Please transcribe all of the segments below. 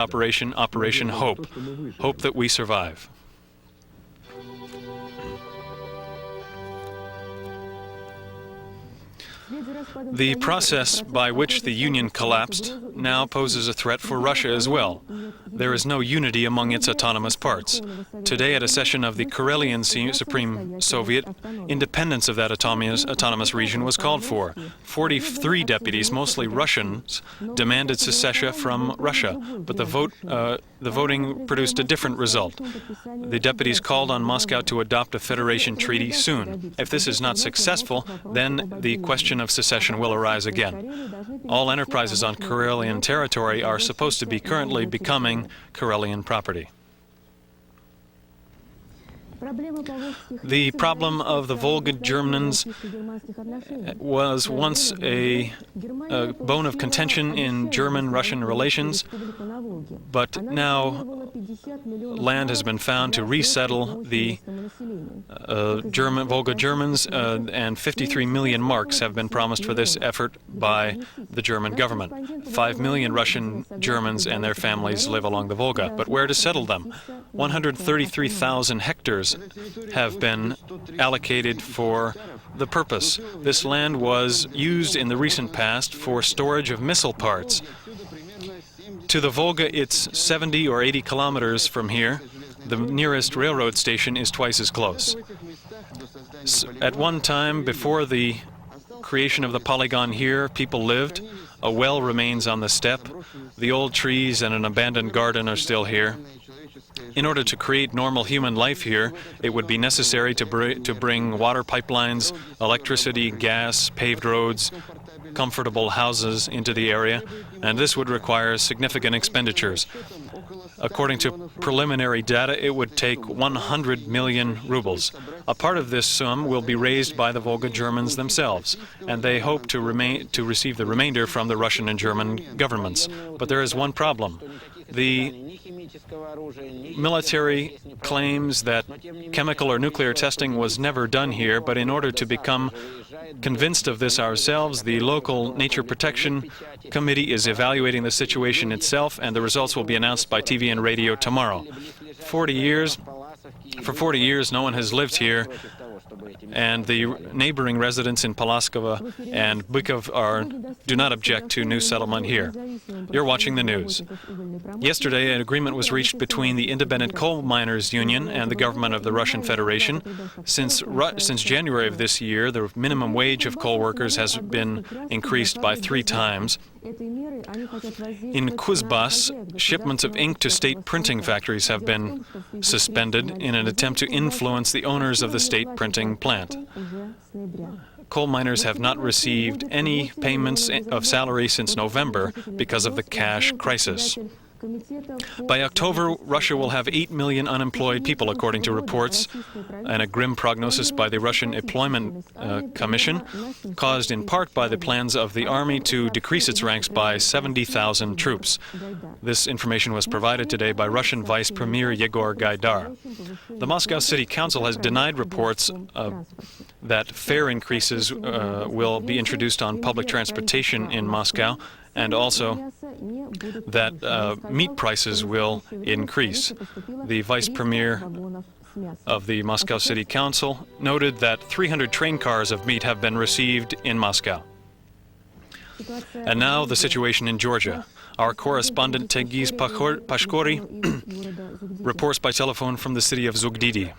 Operation Hope. Hope that we survive. The process by which the Union collapsed now poses a threat for Russia as well. There is no unity among its autonomous parts. Today, at a session of the Karelian Supreme Soviet, independence of that autonomous region was called for. 43 deputies, mostly Russians, demanded secession from Russia, but the voting produced a different result. The deputies called on Moscow to adopt a federation treaty soon. If this is not successful, then the question of secession will arise again. All enterprises on Karelian territory are supposed to be currently becoming Karelian property. The problem of the Volga Germans was once a bone of contention in German-Russian relations, but now land has been found to resettle the Volga Germans, and 53 million marks have been promised for this effort by the German government. 5 million Russian Germans and their families live along the Volga, but where to settle them? 133,000 hectares have been allocated for the purpose. This land was used in the recent past for storage of missile parts. To the Volga, it's 70 or 80 kilometers from here. The nearest railroad station is twice as close. At one time, before the creation of the polygon here, people lived. A well remains on the steppe. The old trees and an abandoned garden are still here. In order to create normal human life here, it would be necessary to bring water pipelines, electricity, gas, paved roads, comfortable houses into the area, and this would require significant expenditures. According to preliminary data, it would take 100 million rubles. A part of this sum will be raised by the Volga Germans themselves, and they hope to receive the remainder from the Russian and German governments. But there is one problem. The military claims that chemical or nuclear testing was never done here, but in order to become convinced of this ourselves, the local Nature Protection Committee is evaluating the situation itself, and the results will be announced by TV and radio tomorrow. For 40 years, no one has lived here, and the neighboring residents in Palaskovo and Bykov do not object to new settlement here. You're watching the news. Yesterday, an agreement was reached between the Independent Coal Miners Union and the government of the Russian Federation. Since January of this year, the minimum wage of coal workers has been increased by 3 times. In Kuzbas, shipments of ink to state printing factories have been suspended in an attempt to influence the owners of the state printing plant. Coal miners have not received any payments of salary since November because of the cash crisis. By October, Russia will have 8 million unemployed people, according to reports, and a grim prognosis by the Russian Employment Commission, caused in part by the plans of the army to decrease its ranks by 70,000 troops. This information was provided today by Russian Vice Premier Yegor Gaidar. The Moscow City Council has denied reports that fare increases will be introduced on public transportation in Moscow, and also that meat prices will increase. The Vice Premier of the Moscow City Council noted that 300 train cars of meat have been received in Moscow. And now the situation in Georgia. Our correspondent Tengiz Pashkori reports by telephone from the city of Zugdidi.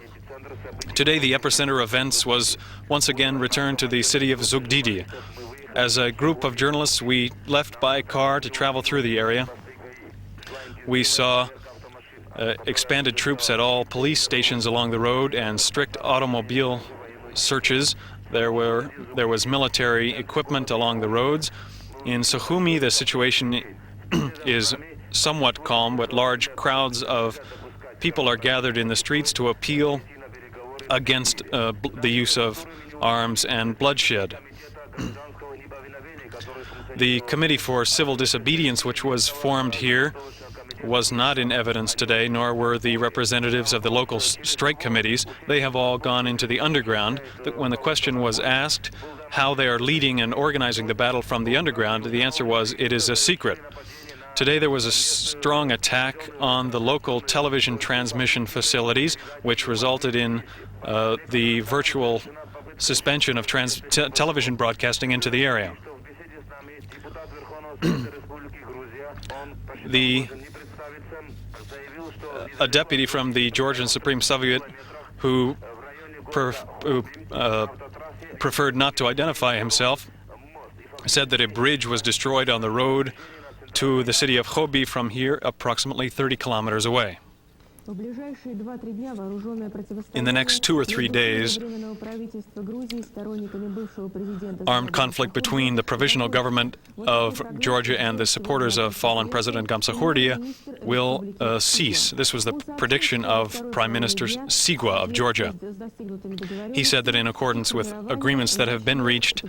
Today, the epicenter of events was once again returned to the city of Zugdidi. As a group of journalists, we left by car to travel through the area. We saw expanded troops at all police stations along the road and strict automobile searches. There was military equipment along the roads. In Sukhumi, the situation is somewhat calm, but large crowds of people are gathered in the streets to appeal against the use of arms and bloodshed. The Committee for Civil Disobedience, which was formed here, was not in evidence today, nor were the representatives of the local strike committees. They have all gone into the underground. When the question was asked how they are leading and organizing the battle from the underground, the answer was, it is a secret. Today there was a strong attack on the local television transmission facilities, which resulted in the virtual suspension of television broadcasting into the area. A deputy from the Georgian Supreme Soviet who preferred not to identify himself said that a bridge was destroyed on the road to the city of Khobi from here, approximately 30 kilometers away. In the next 2 or 3 days, armed conflict between the provisional government of Georgia and the supporters of fallen President Gamsahurdia will cease. This was the prediction of Prime Minister Sigua of Georgia. He said that in accordance with agreements that have been reached,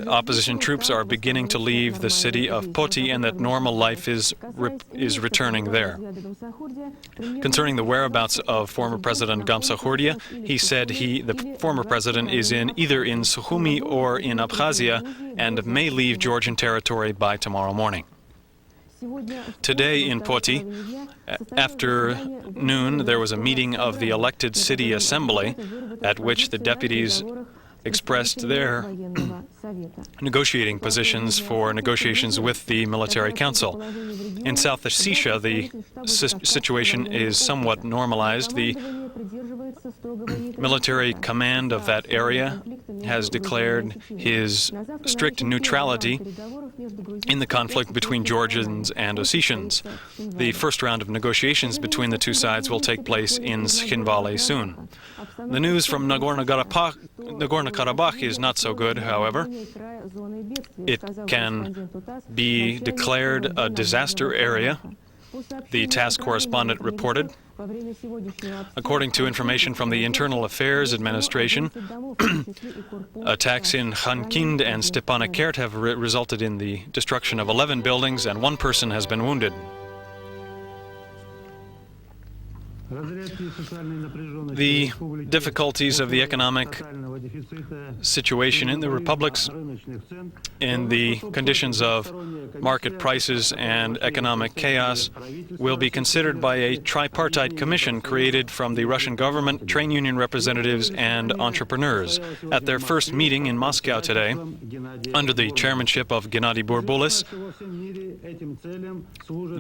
opposition troops are beginning to leave the city of Poti and that normal life is returning there. Concerning the whereabouts of former President Gamsahurdia, he said the former president is either in Sukhumi or in Abkhazia and may leave Georgian territory by tomorrow morning. Today in Poti, after noon, there was a meeting of the elected city assembly at which the deputies expressed their negotiating positions for negotiations with the military council. In South Ossetia, the situation is somewhat normalized. The military command of that area has declared his strict neutrality in the conflict between Georgians and Ossetians. The first round of negotiations between the two sides will take place in Skhinvali soon. The news from Nagorno-Karabakh is not so good, however. It can be declared a disaster area, the TASS correspondent reported. According to information from the Internal Affairs Administration, attacks in Khankind and Stepanakert have resulted in the destruction of 11 buildings and 1 person has been wounded. The difficulties of the economic situation in the republics, in the conditions of market prices and economic chaos, will be considered by a tripartite commission created from the Russian government, trade union representatives, and entrepreneurs. At their first meeting in Moscow today, under the chairmanship of Gennady Burbulis,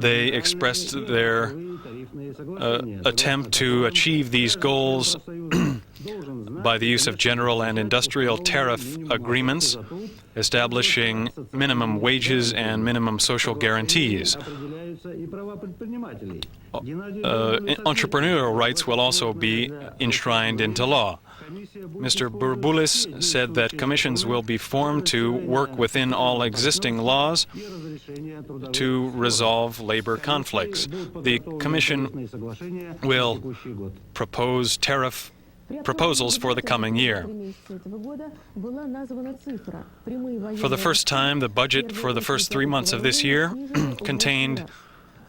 they expressed their attempt to achieve these goals by the use of general and industrial tariff agreements, establishing minimum wages and minimum social guarantees. Entrepreneurial rights will also be enshrined into law. Mr. Burbulis said that commissions will be formed to work within all existing laws to resolve labor conflicts. The commission will propose tariff proposals for the coming year. For the first time, the budget for the first 3 months of this year contained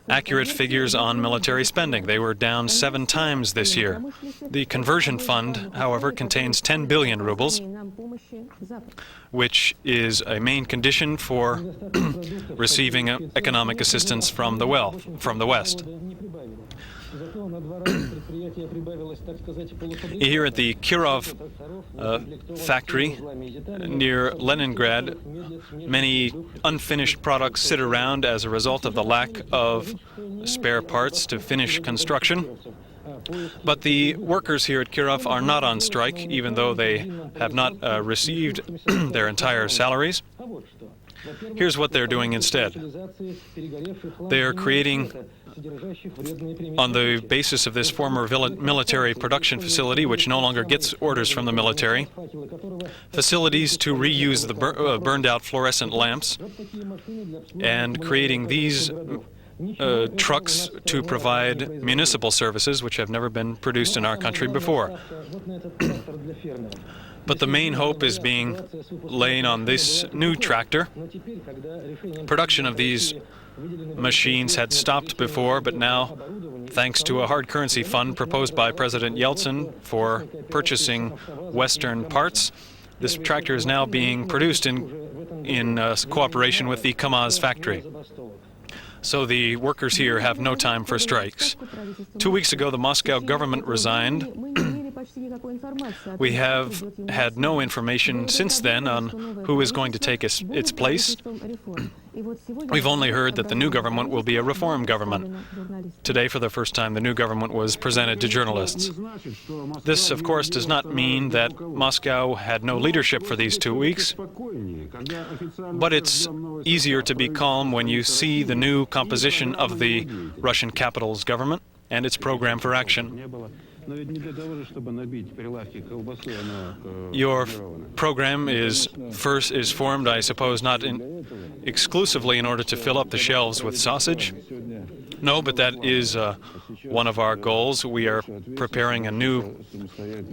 accurate figures on military spending. They were down 7 times this year. The conversion fund, however, contains 10 billion rubles, which is a main condition for receiving economic assistance from the West. Here at the Kirov factory near Leningrad, many unfinished products sit around as a result of the lack of spare parts to finish construction. But the workers here at Kirov are not on strike, even though they have not received their entire salaries. Here's what they're doing instead. They are creating, on the basis of this former military production facility, which no longer gets orders from the military, facilities to reuse the burned-out fluorescent lamps, and creating these trucks to provide municipal services, which have never been produced in our country before. But the main hope is being laid on this new tractor. Production of these machines had stopped before, but now, thanks to a hard currency fund proposed by President Yeltsin for purchasing Western parts, this tractor is now being produced in cooperation with the KAMAZ factory. So the workers here have no time for strikes. 2 weeks ago, the Moscow government resigned. We have had no information since then on who is going to take its place. We've only heard that the new government will be a reform government. Today, for the first time, the new government was presented to journalists. This, of course, does not mean that Moscow had no leadership for these 2 weeks, but it's easier to be calm when you see the new composition of the Russian capital's government and its program for action. Your program is formed, I suppose, not exclusively in order to fill up the shelves with sausage. No, but that is one of our goals. We are preparing a new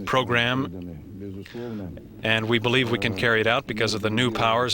program, and we believe we can carry it out because of the new powers